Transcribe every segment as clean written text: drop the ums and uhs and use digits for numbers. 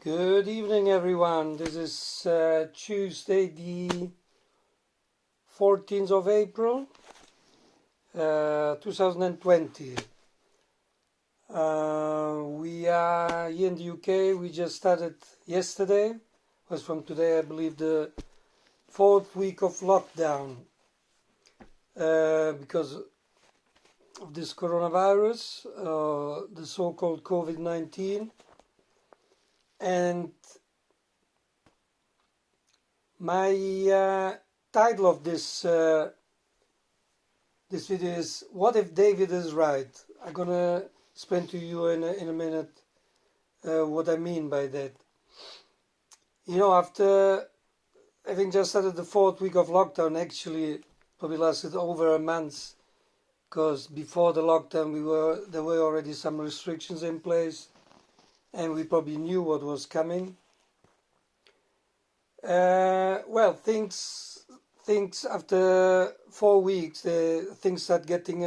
Good evening, everyone. This is Tuesday, the 14th of April, 2020. We are here in the UK. We just started yesterday. Was from today, I believe, the fourth week of lockdown because of this coronavirus, the so-called COVID-19. And my title of this video is "What if David is right?" I'm gonna explain to you in a minute what I mean by that. You know, after having just started the fourth week of lockdown, actually probably lasted over a month, because before the lockdown there were already some restrictions in place, and we probably knew what was coming. Well, things after 4 weeks, things start getting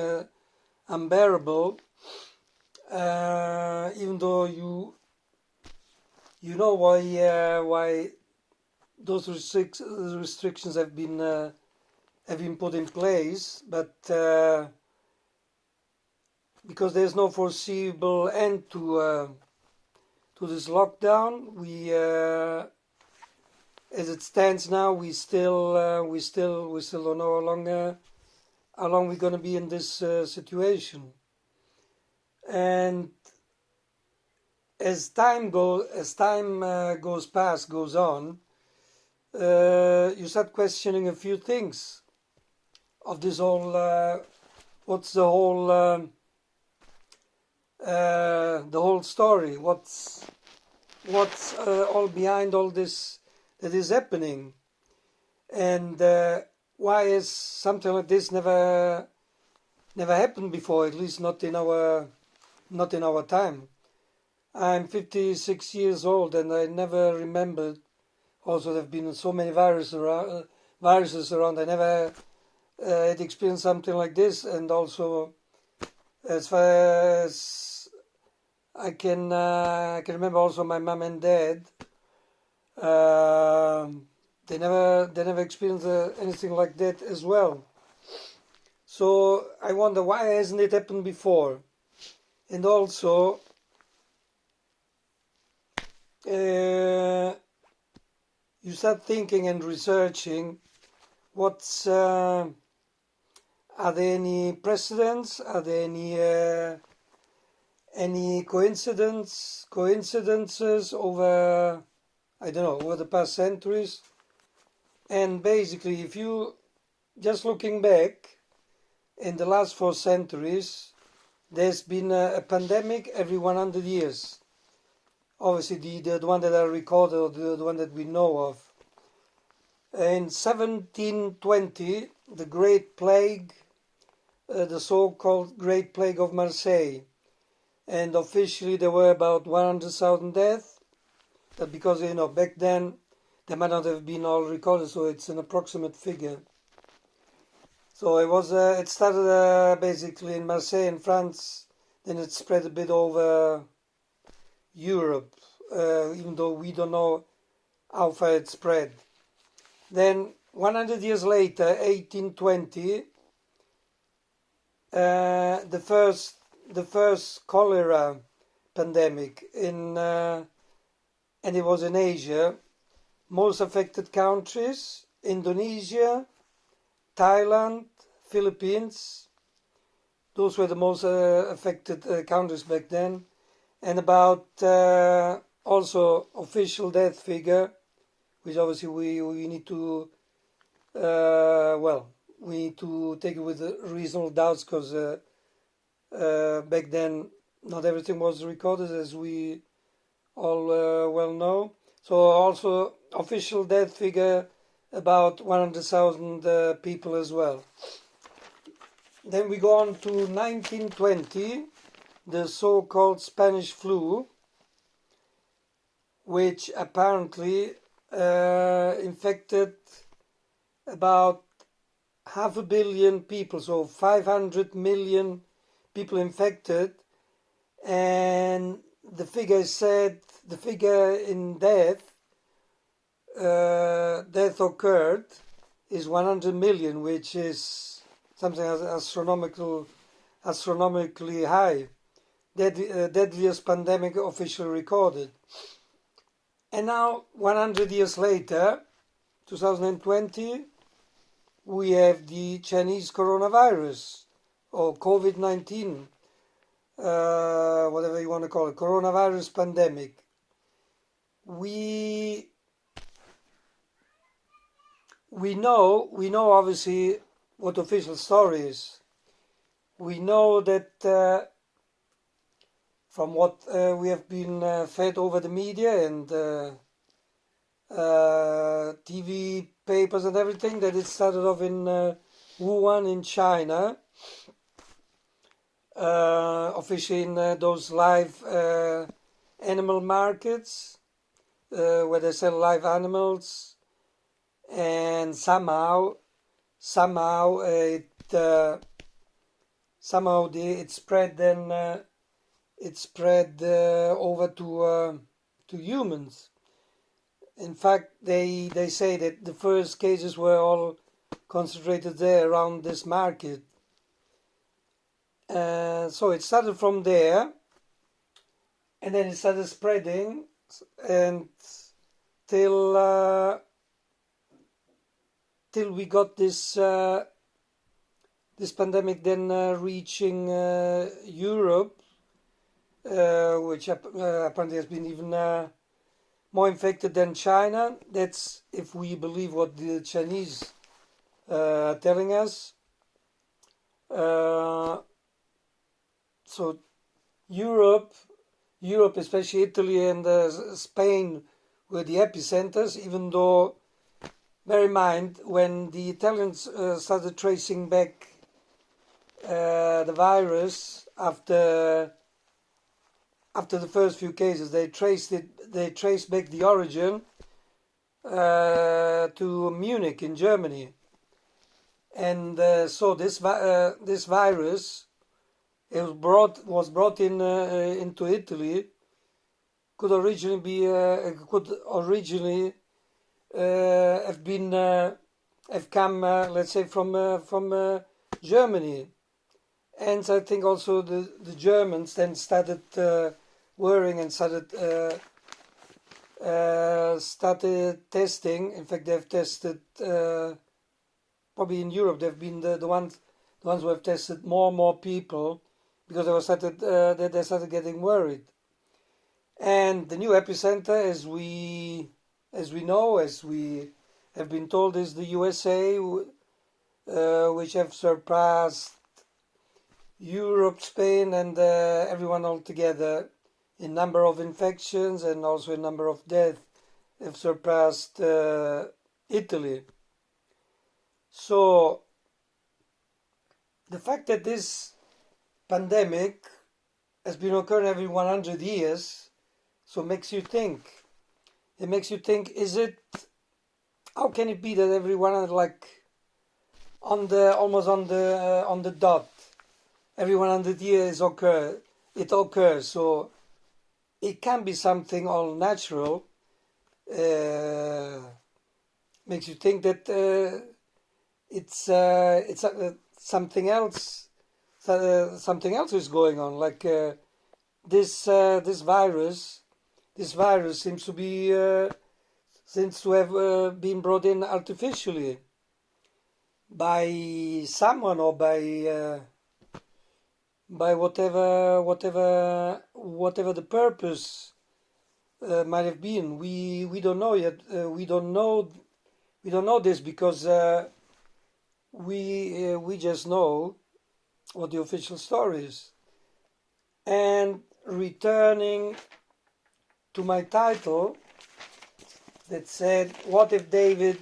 unbearable. Even though you know why those restrictions have been put in place, but because there's no foreseeable end to this lockdown, as it stands now, we still don't know how long we're going to be in this situation. And as time goes on, you start questioning a few things of this whole. What's the whole story? What's all behind all this that is happening, and why has something like this never happened before? At least not in our time. I'm 56 years old, and I never remembered. Also, there have been so many viruses around. I never had experienced something like this, and also, as far as I can remember, also my mom and dad. They never experienced anything like that as well. So I wonder, why hasn't it happened before? And also, you start thinking and researching. Are there any precedents? Are there any coincidences over, I don't know, over the past centuries? And basically, if you just looking back in the last 4 centuries, there's been a pandemic every 100 years. Obviously, the one that are recorded, or the one that we know of. In 1720, the Great Plague, the so-called Great Plague of Marseille, and officially there were about 100,000 deaths. But because back then they might not have been all recorded, so it's an approximate figure. So it started basically in Marseille in France, then it spread a bit over Europe, even though we don't know how far it spread. Then 100 years later, 1820, the first cholera pandemic and it was in Asia. Most affected countries: Indonesia, Thailand, Philippines. Those were the most affected countries back then. And about also official death figure, which obviously we need to we need to take it with reasonable doubts, because back then not everything was recorded, as we all well know. So also official death figure about 100,000 people as well. Then we go on to 1920, the so-called Spanish flu, which apparently infected about 500 million people, so 500 million people infected, and the figure said the figure in death occurred is 100 million, which is something astronomically high, deadliest pandemic officially recorded. And now, 100 years later, 2020, we have the Chinese coronavirus, or COVID-19, whatever you want to call it, coronavirus pandemic. We know obviously what the official story is. We know that from what we have been fed over the media and TV, papers and everything, that it started off in Wuhan in China, officially in those live animal markets where they sell live animals, and somehow it spread then over to humans. In fact, they say that the first cases were all concentrated there around this market. So it started from there, and then it started spreading, and till we got this pandemic then reaching Europe, which apparently has been even more infected than China. That's if we believe what the Chinese are telling us. So Europe, especially Italy and Spain, were the epicenters, even though, bear in mind, when the Italians started tracing back the virus after the first few cases, they traced back the origin to Munich in Germany, and so this virus, it was brought in into Italy, could originally have come, let's say, from Germany. And I think also the Germans then started worrying and started testing. In fact, they've tested probably in Europe. They've been the ones who have tested more and more people, because they started getting worried. And the new epicenter, as we have been told, is the USA, which have surpassed Europe, Spain, and everyone altogether in number of infections and also in number of deaths, have surpassed Italy. So the fact that this pandemic has been occurring every 100 years, so makes you think. It makes you think: how can it be that everyone, like almost on the dot, every 100 years it occurs? So it can be something all natural. Makes you think that it's something else. Something else is going on. Like this virus seems to have been brought in artificially by someone, or by whatever the purpose might have been. We don't know yet. We don't know this because we just know what the official story is. And returning to my title that said, what if David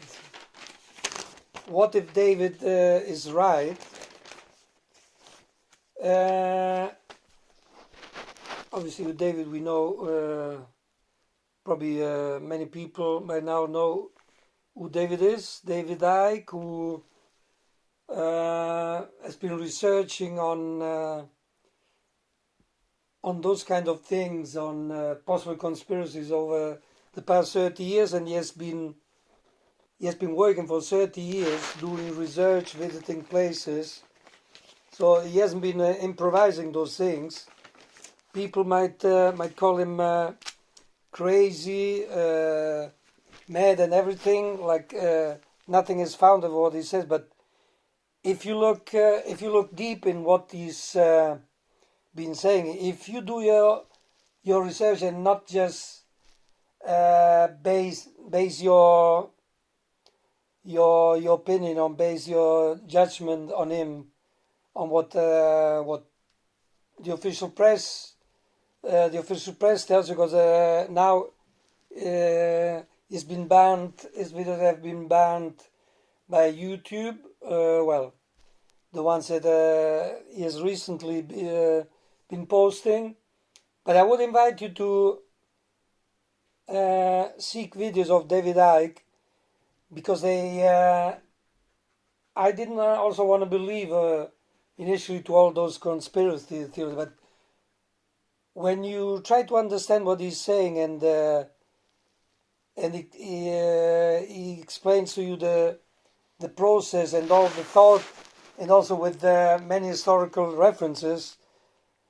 is right? Obviously with David we know, probably many people by now know who David is. David Icke, who has been researching on on those kind of things, on possible conspiracies over the past 30 years, and he has been working for 30 years doing research, visiting places. So he hasn't been improvising those things. People might call him crazy, mad, and everything. Like nothing is found of what he says. But if you look deep in what he's been saying, if you do your research and not just base your opinion on, base your judgment on him, on what the official press tells you, because now his videos have been banned by YouTube. Well, the ones that he has recently been posting. But I would invite you to seek videos of David Icke, because I didn't also want to believe initially to all those conspiracy theories, but when you try to understand what he's saying, and he explains to you the process and all the thought, and also with many historical references,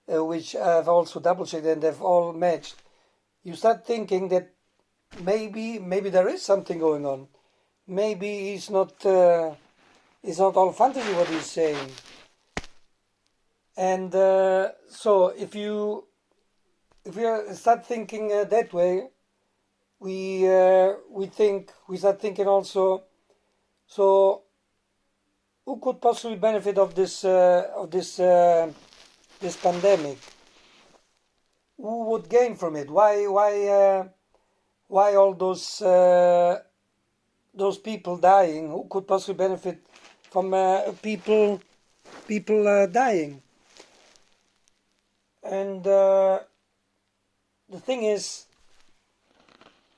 which I've also double-checked and they've all matched, you start thinking that maybe there is something going on. Maybe it's not all fantasy what he's saying. And so if we start thinking that way, we start thinking also, so who could possibly benefit of this pandemic? Who would gain from it? Why all those people dying? Who could possibly benefit from people dying? And the thing is,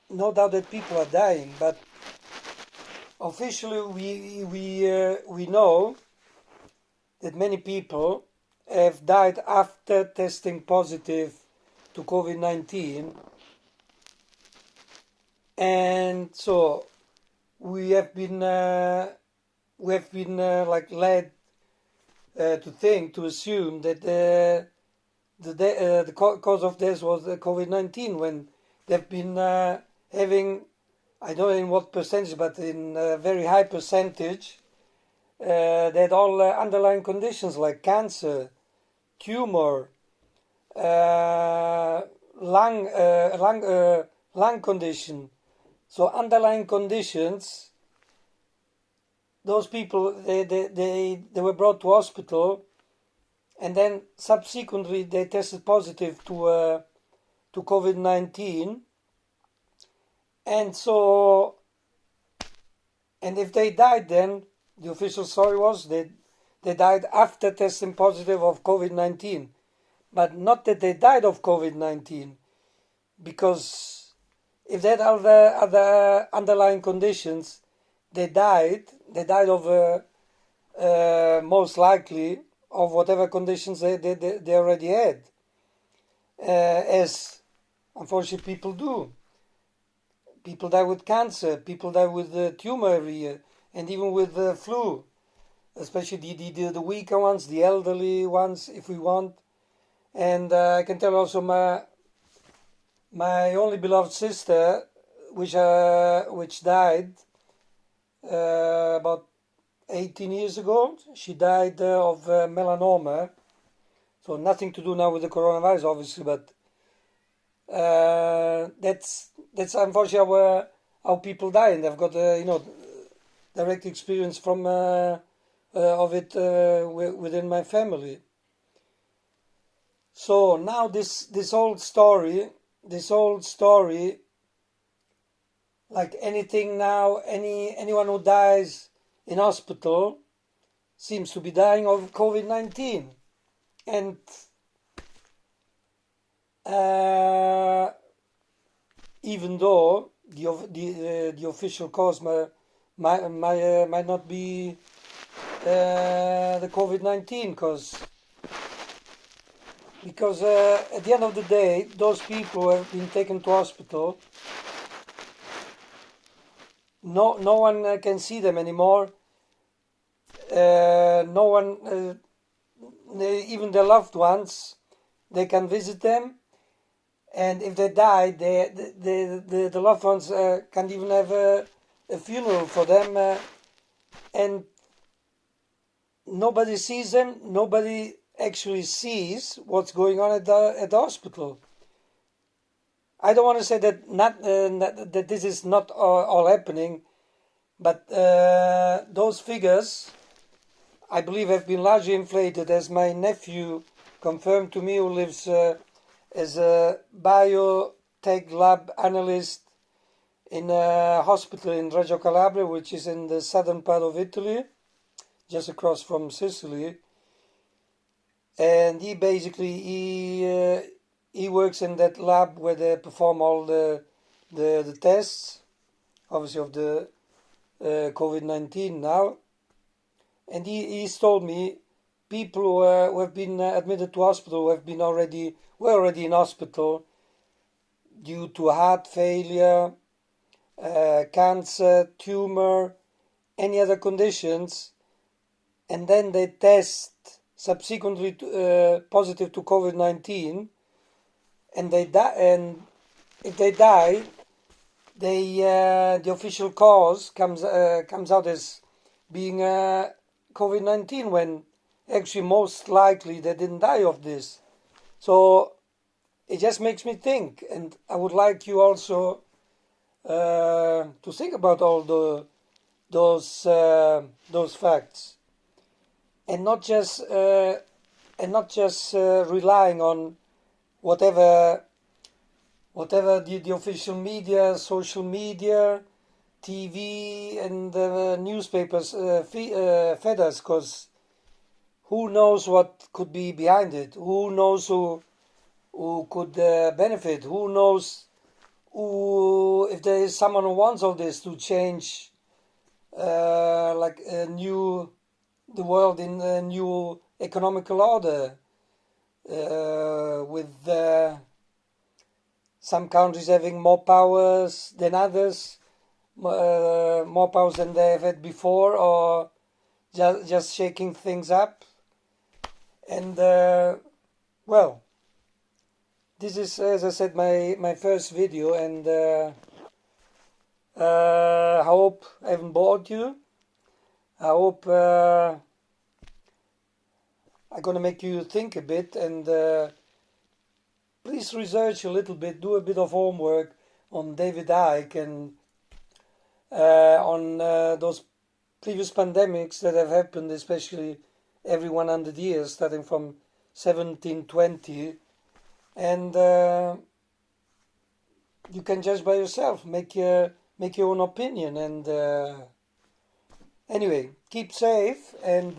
no doubt that people are dying, but officially we know that many people have died after testing positive to COVID-19, and so we have been like led to assume that the cause of death was COVID-19, when they've been having, I don't know in what percentage, but in a very high percentage, that all underlying conditions like cancer, tumor, lung condition. So underlying conditions, those people, they were brought to hospital, and then subsequently they tested positive to COVID-19. And so, and if they died, then the official story was they died after testing positive of COVID-19. But not that they died of COVID-19, because if they had other underlying conditions, they died of most likely of whatever conditions they already had, as unfortunately people do. People die with cancer, people die with tumor every year, and even with the flu, especially the weaker ones, the elderly ones, if we want. And I can tell also my only beloved sister, which died about 18 years ago. She died of melanoma, so nothing to do now with the coronavirus, obviously, but that's unfortunately how people die, and I've got direct experience from of it within my family. So now this old story, like anything now, anyone who dies in hospital seems to be dying of COVID-19, and even though the official cause might not be the COVID-19, because because at the end of the day, those people who have been taken to hospital, no one can see them anymore. No one, even their loved ones, they can visit them, and if they die, the loved ones can't even have a funeral for them, and nobody sees them. Nobody actually sees what's going on at the hospital. I don't want to say that that this is not all happening, but those figures, I believe, have been largely inflated, as my nephew confirmed to me, who lives as a biotech lab analyst in a hospital in Reggio Calabria, which is in the southern part of Italy, just across from Sicily. And he basically he works in that lab where they perform all the tests, obviously of the COVID-19 now. And he's told me people who have been admitted to hospital, who have been were already in hospital due to heart failure, cancer, tumor, any other conditions, and then they test subsequently positive to COVID-19, and they die. And if they die, the official cause comes out as being COVID-19, when actually most likely they didn't die of this. So it just makes me think, and I would like you also to think about all those facts, and not just relying on whatever the official media, social media, TV, and newspapers fed us, because who knows what could be behind it? Who knows who could benefit? Who knows if there is someone who wants all this to change, the world in a new economical order, with some countries having more powers than others, more powers than they have had before, or just shaking things up. And well, this is, as I said, my first video, and I hope I haven't bored you. I hope I'm going to make you think a bit, and please research a little bit, do a bit of homework on David Icke, and on those previous pandemics that have happened, especially every 100 years, starting from 1720, and you can judge by yourself, make your own opinion, and anyway, keep safe, and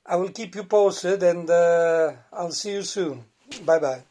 I will keep you posted, and I'll see you soon. Bye bye.